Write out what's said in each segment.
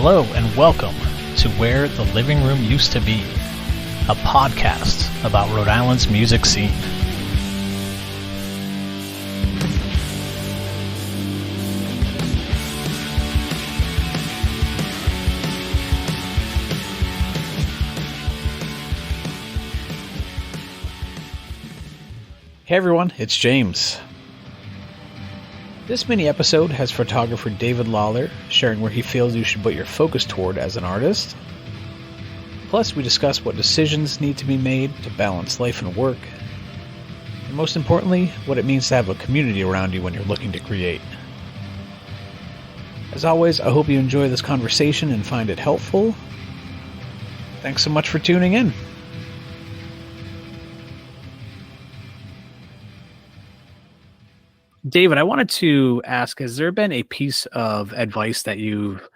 Hello and welcome to Where the Living Room Used to Be, a podcast about Rhode Island's music scene. Hey everyone, it's James. This mini episode has photographer David Lawlor sharing where he feels you should put your focus toward as an artist. Plus, we discuss what decisions need to be made to balance life and work. And most importantly, what it means to have a community around you when you're looking to create. As always, I hope you enjoy this conversation and find it helpful. Thanks so much for tuning in. David, I wanted to ask, has there been a piece of advice that you've,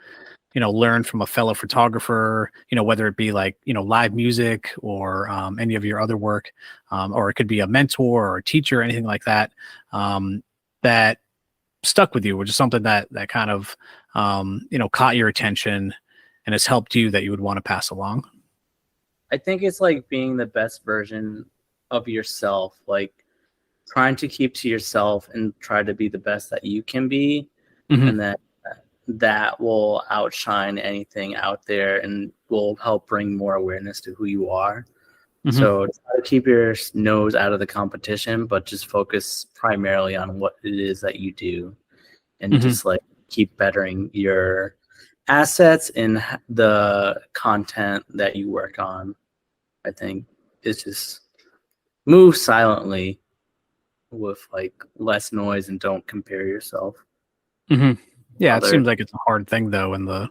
learned from a fellow photographer, whether it be like, live music or any of your other work, or it could be a mentor or a teacher, or anything like that, that stuck with you, which is something that kind of, caught your attention and has helped you that you would want to pass along? I think it's like being the best version of yourself, like trying to keep to yourself and try to be the best that you can be. Mm-hmm. And that will outshine anything out there and will help bring more awareness to who you are. Mm-hmm. So try to keep your nose out of the competition, but just focus primarily on what it is that you do and just like keep bettering your assets and the content that you work on. I think it's just move silently with like less noise and don't compare yourself. Mm-hmm. Yeah, it seems like it's a hard thing though in the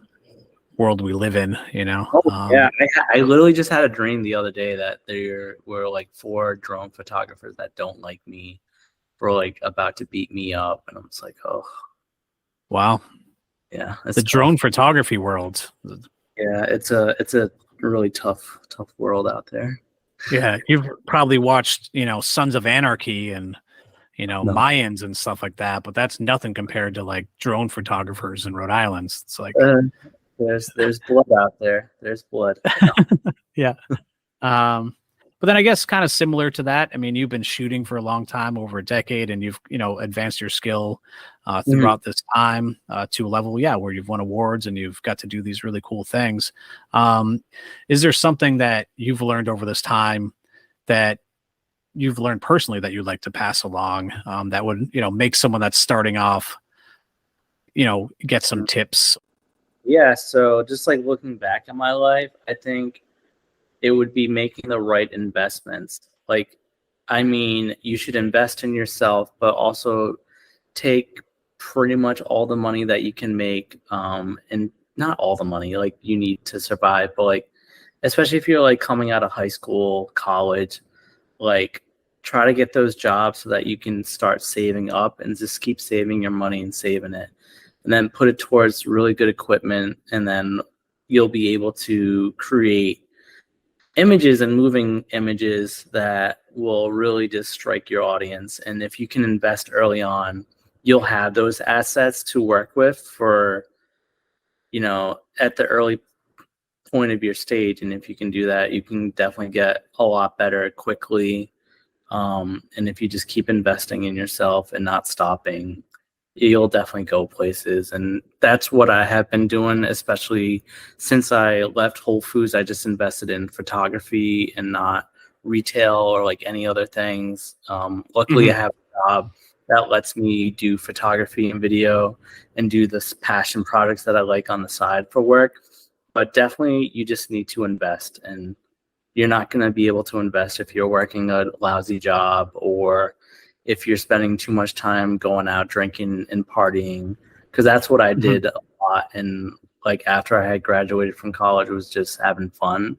world we live in, Yeah, I literally just had a dream the other day that there were like 4 drone photographers that don't like me were like about to beat me up, and I'm just like, oh wow. Yeah, the tough. Drone photography world. Yeah, it's a really tough world out there. Yeah, you've probably watched, Sons of Anarchy and no. Mayans and stuff like that, but that's nothing compared to like drone photographers in Rhode Island. It's like there's blood out there. There's blood. Yeah. But then I guess kind of similar to that. I mean, you've been shooting for a long time, over a decade, and you've advanced your skill throughout this time to a level, where you've won awards and you've got to do these really cool things. Is there something that you've learned over this time that you've learned personally that you'd like to pass along that would, make someone that's starting off, get some tips? Yeah. So just like looking back at my life, I think it would be making the right investments. Like, I mean, you should invest in yourself, but also take pretty much all the money that you can make, and not all the money like you need to survive, but like, especially if you're like coming out of high school, college, like try to get those jobs so that you can start saving up and just keep saving your money and saving it, and then put it towards really good equipment, and then you'll be able to create images and moving images that will really just strike your audience. And if you can invest early on, you'll have those assets to work with for, at the early point of your stage. And if you can do that, you can definitely get a lot better quickly. And if you just keep investing in yourself and not stopping, you'll definitely go places. And that's what I have been doing, especially since I left Whole Foods. I just invested in photography and not retail or like any other things. Luckily, I have a job that lets me do photography and video and do this passion projects that I like on the side for work. But definitely, you just need to invest, and you're not going to be able to invest if you're working a lousy job or if you're spending too much time going out drinking and partying, because that's what I did a lot. And like after I had graduated from college, it was just having fun.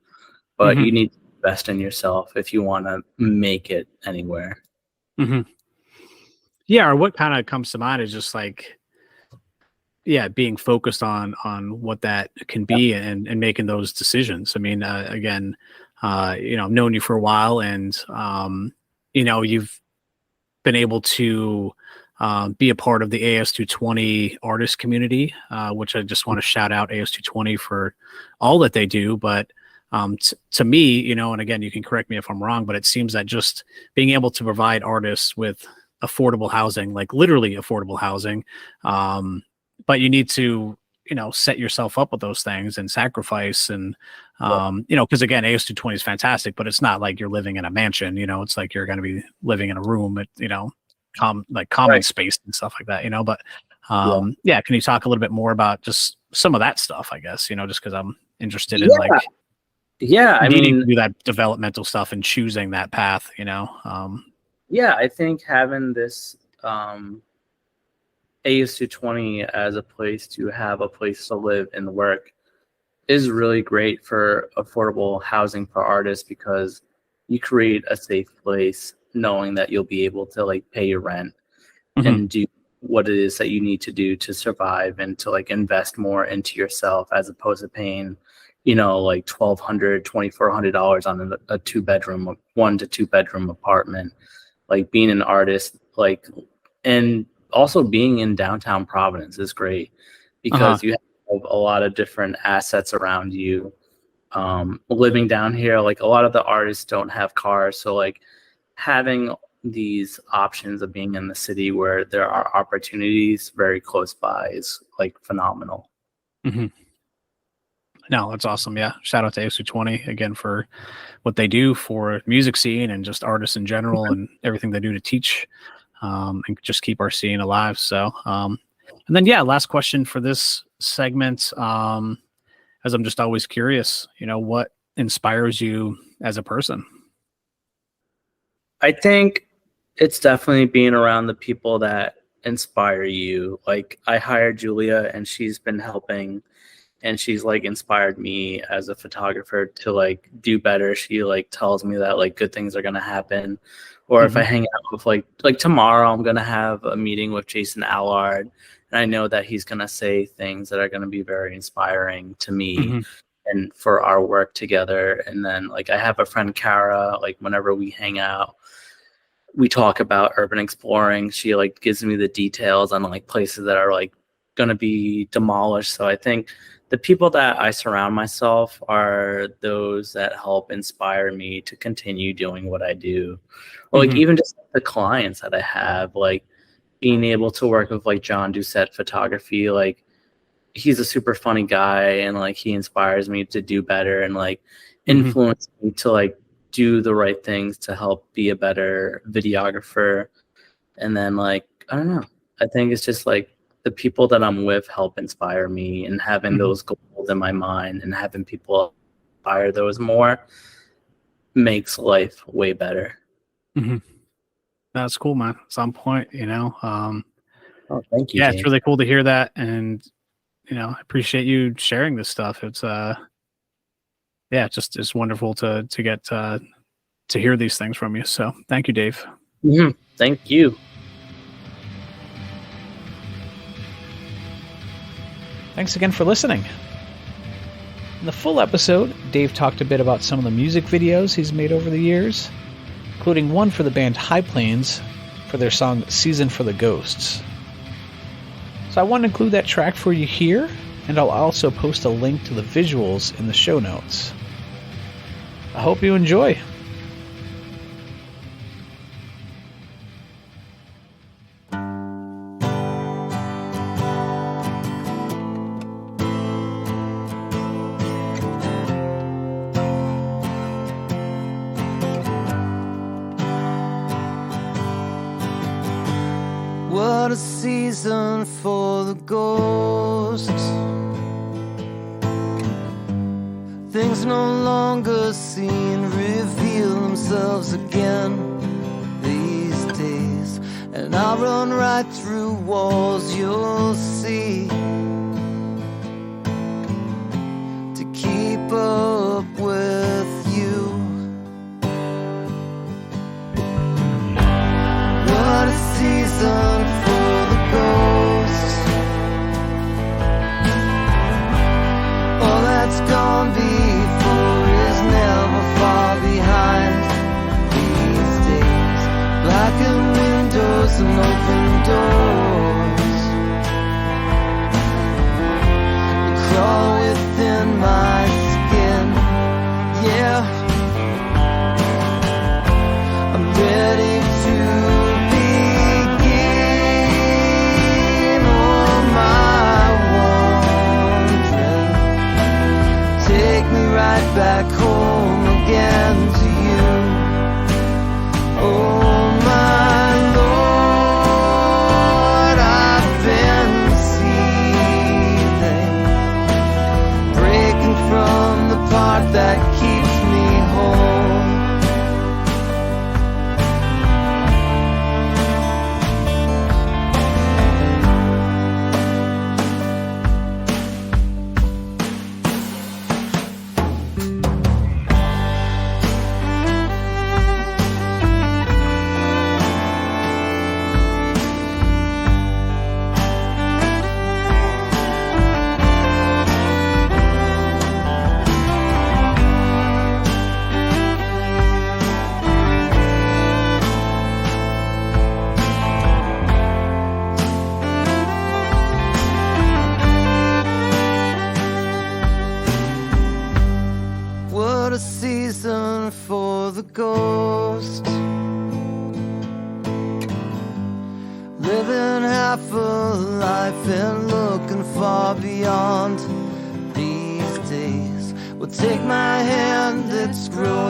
But you need to invest in yourself if you want to make it anywhere. Yeah, or what kind of comes to mind is just like, being focused on what that can be and making those decisions. I mean, again, I've known you for a while, and you've been able to be a part of the AS220 artist community, which I just want to shout out AS220 for all that they do. But to me, you know, and again, you can correct me if I'm wrong, but it seems that just being able to provide artists with affordable housing, like literally affordable housing, but you need to, you know, set yourself up with those things and sacrifice and, you know, because again, AS220 is fantastic, but it's not like you're living in a mansion, you know, it's like you're going to be living in a room at, you know, common space and stuff like that, you know, but yeah, can you talk a little bit more about just some of that stuff, I guess, you know, just because I'm interested in like, I mean, to do that developmental stuff and choosing that path, you know? Yeah, I think having this AS220 as a place to have a place to live and work is really great for affordable housing for artists, because you create a safe place knowing that you'll be able to like pay your rent and do what it is that you need to do to survive and to like invest more into yourself, as opposed to paying, you know, like $1,200, $2,400 on a 2-bedroom, 1 to 2 bedroom apartment. Like being an artist, like, and also being in downtown Providence is great because you have a lot of different assets around you. Living down here, like a lot of the artists don't have cars, so like having these options of being in the city where there are opportunities very close by is like phenomenal. No, that's awesome. Yeah. Shout out to ASU20 again for what they do for music scene and just artists in general and everything they do to teach and just keep our scene alive. So, and then, yeah, last question for this segment, as I'm just always curious, you know, what inspires you as a person? I think it's definitely being around the people that inspire you. Like I hired Julia and she's been helping, and she's like inspired me as a photographer to like do better. She like tells me that like good things are going to happen. Or if I hang out with like tomorrow, I'm going to have a meeting with Jason Allard, and I know that he's going to say things that are going to be very inspiring to me and for our work together. And then like I have a friend, Kara, like whenever we hang out, we talk about urban exploring. She like gives me the details on like places that are like going to be demolished. So I think the people that I surround myself are those that help inspire me to continue doing what I do. Or like even just the clients that I have, like being able to work with like John Doucette Photography, like he's a super funny guy and like he inspires me to do better and like influence me to like do the right things to help be a better videographer. And then like, I don't know, I think it's just like the people that I'm with help inspire me, and having those goals in my mind and having people inspire those more makes life way better. That's cool, man. At some point, you know, oh, thank you. Yeah, James. It's really cool to hear that. And, you know, I appreciate you sharing this stuff. It's, yeah, it's wonderful to get, to hear these things from you. So thank you, Dave. Thank you. Thanks again for listening. In the full episode, Dave talked a bit about some of the music videos he's made over the years, including one for the band High Plains for their song Season for the Ghosts. So I want to include that track for you here, and I'll also post a link to the visuals in the show notes. I hope you enjoy. What a season for the ghosts. Things no longer seen reveal themselves again these days. And I'll run right through walls, you'll see, to keep up with you. What a season for the ghosts. All that's gone before is never far behind these days. Blackened windows and open doors. again to you. Oh my Lord, I've been seething, breaking from the part that keeps me whole. What a season for the ghost, living half a life and looking far beyond these days. Well, take my hand, it's growing